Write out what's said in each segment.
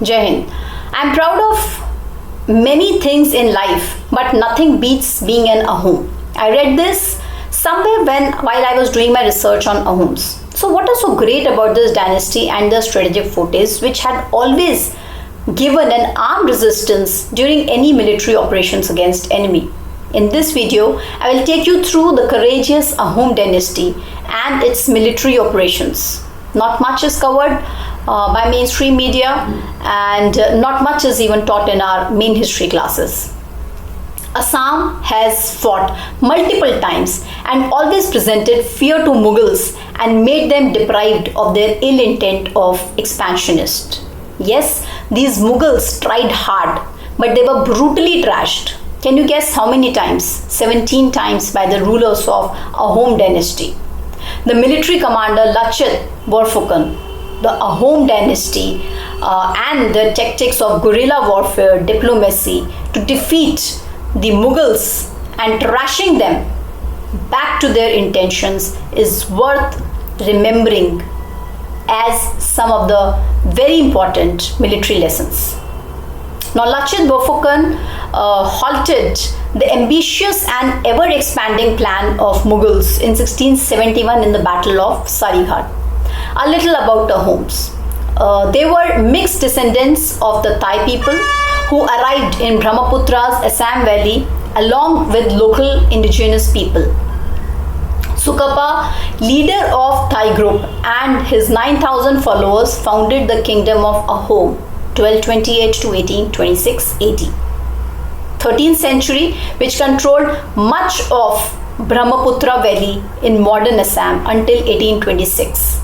Jai Hind. I'm proud of many things in life, but nothing beats being an Ahom. I read this somewhere while I was doing my research on Ahoms. So what is so great about this dynasty and the strategic fortes which had always given an armed resistance during any military operations against enemy? In this video, I will take you through the courageous Ahom dynasty and its military operations. Not much is covered by mainstream media, and not much is even taught in our main history classes. Assam has fought multiple times and always presented fear to Mughals and made them deprived of their ill intent of expansionist. Yes, these Mughals tried hard, but they were brutally trashed. Can you guess how many times? 17 times by the rulers of Ahom dynasty. The military commander Lachit, Borphukan, the Ahom dynasty and the tactics of guerrilla warfare, diplomacy to defeat the Mughals and trashing them back to their intentions is worth remembering as some of the very important military lessons. Now, Lachit Borphukan halted the ambitious and ever-expanding plan of Mughals in 1671 in the Battle of Sarighat. A little about the Ahoms. They were mixed descendants of the Thai people who arrived in Brahmaputra's Assam Valley along with local indigenous people. Sukapa, leader of Thai group, and his 9,000 followers founded the kingdom of Ahom 1228 to 1826 AD. 13th century, which controlled much of Brahmaputra Valley in modern Assam until 1826.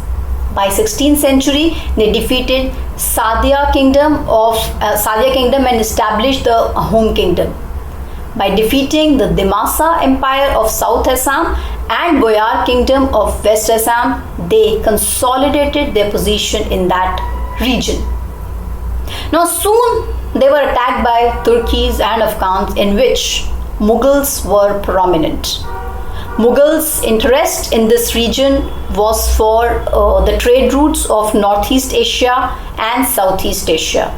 By 16th century, they defeated Sadia kingdom and established the Ahom kingdom. By defeating the Dimasa Empire of South Assam and Boyar kingdom of West Assam, they consolidated their position in that region. Now soon they were attacked by Turkis and Afghans, in which Mughals were prominent. Mughals' interest in this region was for the trade routes of Northeast Asia and Southeast Asia.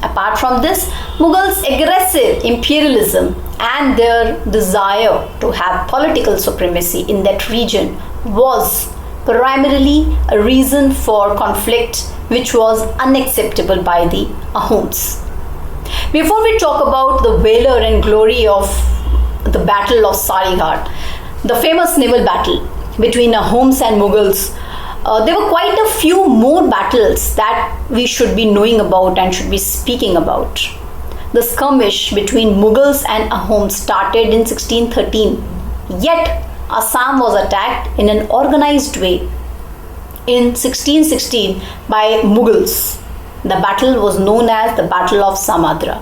Apart from this, Mughals' aggressive imperialism and their desire to have political supremacy in that region was primarily a reason for conflict which was unacceptable by the Ahoms. Before we talk about the valor and glory of the Battle of Sarighat, the famous naval battle between Ahoms and Mughals, there were quite a few more battles that we should be knowing about and should be speaking about. The skirmish between Mughals and Ahoms started in 1613, yet Assam was attacked in an organized way in 1616 by Mughals. The battle was known as the Battle of Samadra.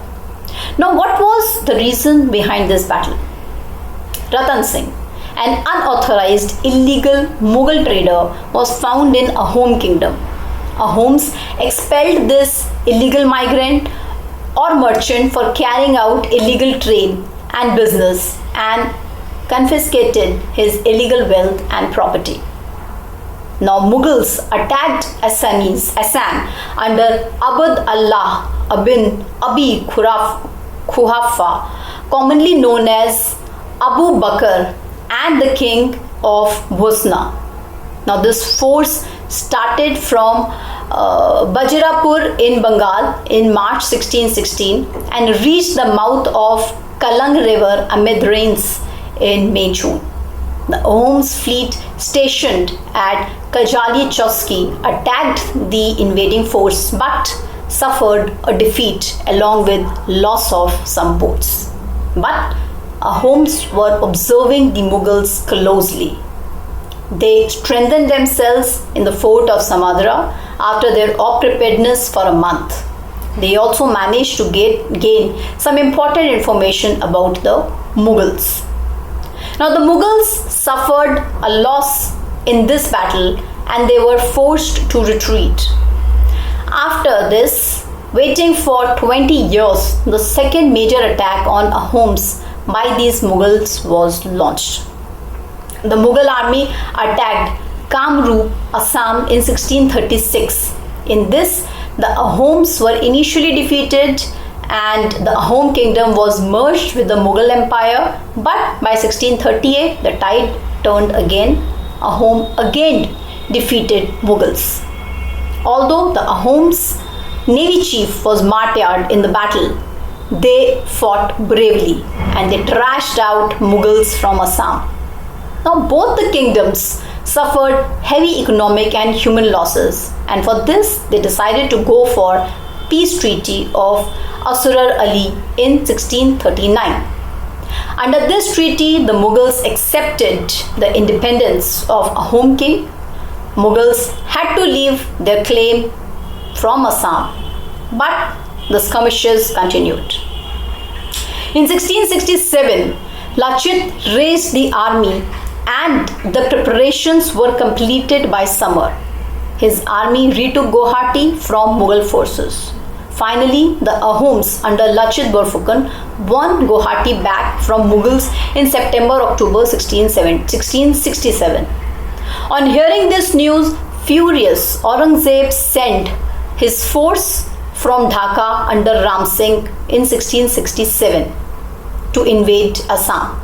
Now, what was the reason behind this battle? Ratan Singh, an unauthorized illegal Mughal trader, was found in Ahom kingdom. Ahoms expelled this illegal migrant or merchant for carrying out illegal trade and business and confiscated his illegal wealth and property. Now Mughals attacked Assam under Abd Allah ibn Abi Quhafa, commonly known as Abu Bakr, and the king of Bhusna. Now this force started from Bajirapur in Bengal in March 1616 and reached the mouth of Kalang River amid rains in May-June. The Ahoms fleet stationed at Kajali Chowski attacked the invading force but suffered a defeat along with loss of some boats. But Ahoms were observing the Mughals closely. They strengthened themselves in the fort of Samadra after their preparedness for a month. They also managed to gain some important information about the Mughals. Now the Mughals suffered a loss in this battle and they were forced to retreat. After this, waiting for 20 years, the second major attack on Ahoms by these Mughals was launched. The Mughal army attacked Kamrup, Assam in 1636. In this, the Ahoms were initially defeated and the Ahom kingdom was merged with the Mughal Empire, but by 1638 the tide turned again. Ahom again defeated Mughals. Although the Ahom's navy chief was martyred in the battle, they fought bravely and they trashed out Mughals from Assam. Now both the kingdoms suffered heavy economic and human losses, and for this they decided to go for peace treaty of Asurar Ali in 1639. Under this treaty, the Mughals accepted the independence of Ahom king. Mughals had to leave their claim from Assam, but the skirmishes continued. In 1667, Lachit raised the army and the preparations were completed by summer. His army retook Guwahati from Mughal forces. Finally, the Ahoms under Lachit Borphukan won Guwahati back from Mughals in September-October 1667. On hearing this news, furious, Aurangzeb sent his force from Dhaka under Ram Singh in 1667 to invade Assam.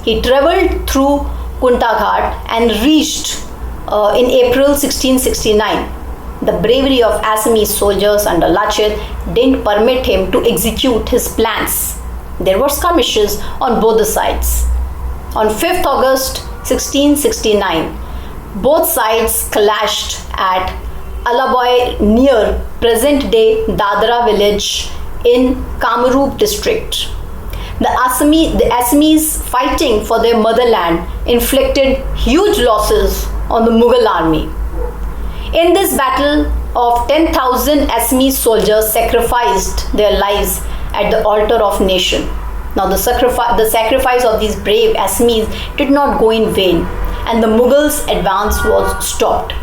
He travelled through Kuntaghat and reached in April 1669. The bravery of Assamese soldiers under Lachit didn't permit him to execute his plans. There were skirmishes on both the sides. On 5th August 1669, both sides clashed at Alabai near present-day Dadra village in Kamrup district. The Assamese fighting for their motherland inflicted huge losses on the Mughal army. In this battle, of 10,000 Assamese soldiers sacrificed their lives at the altar of nation. Now the sacrifice of these brave Assamese did not go in vain, and the Mughals' advance was stopped.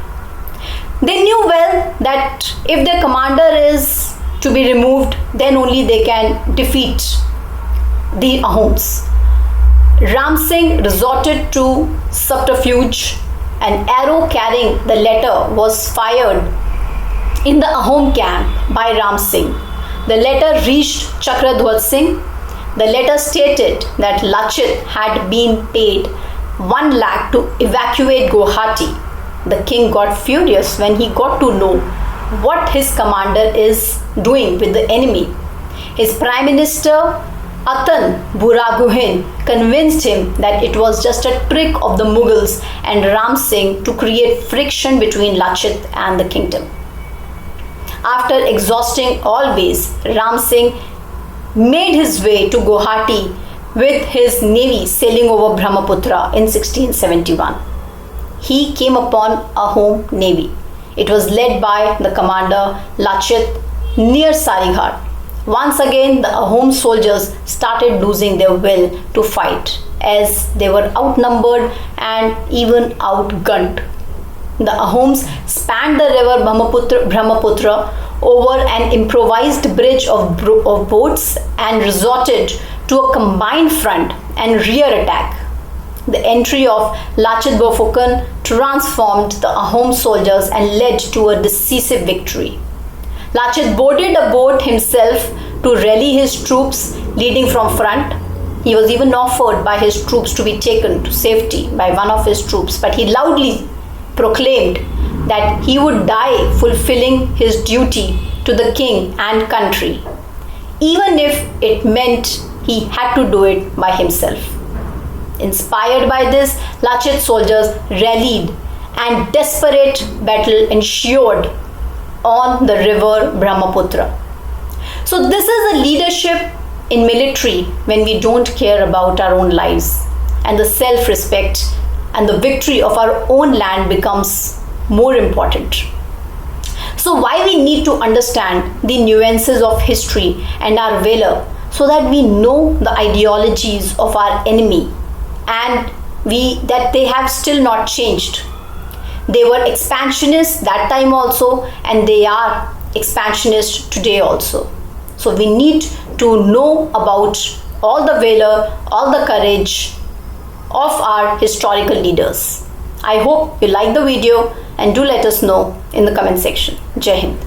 They knew well that if their commander is to be removed, then only they can defeat the Ahoms. Ram Singh resorted to subterfuge. An arrow carrying the letter was fired in the Ahom camp by Ram Singh. The letter reached Chakradhwaj Singh. The letter stated that Lachit had been paid 1 lakh to evacuate Guwahati. The king got furious when he got to know what his commander is doing with the enemy. His prime minister Atan Buraguhin convinced him that it was just a trick of the Mughals and Ram Singh to create friction between Lachit and the kingdom. After exhausting all ways, Ram Singh made his way to Guwahati with his navy sailing over Brahmaputra in 1671. He came upon Ahom navy. It was led by the commander Lachit near Sarighat. Once again, the Ahom soldiers started losing their will to fight as they were outnumbered and even outgunned. The Ahoms spanned the river Brahmaputra over an improvised bridge of boats and resorted to a combined front and rear attack. The entry of Lachit Borphukan transformed the Ahom soldiers and led to a decisive victory. Lachit boarded a boat himself to rally his troops leading from front. He was even offered by his troops to be taken to safety by one of his troops, but he loudly proclaimed that he would die fulfilling his duty to the king and country, even if it meant he had to do it by himself. Inspired by this, Lachit soldiers rallied and desperate battle ensued on the river Brahmaputra. So this is the leadership in military when we don't care about our own lives, and the self-respect and the victory of our own land becomes more important. So why we need to understand the nuances of history and our valor so that we know the ideologies of our enemy and that they have still not changed. They were expansionists that time also, and they are expansionists today also. So we need to know about all the valor, all the courage of our historical leaders. I hope you like the video and do let us know in the comment section. Jai Hind.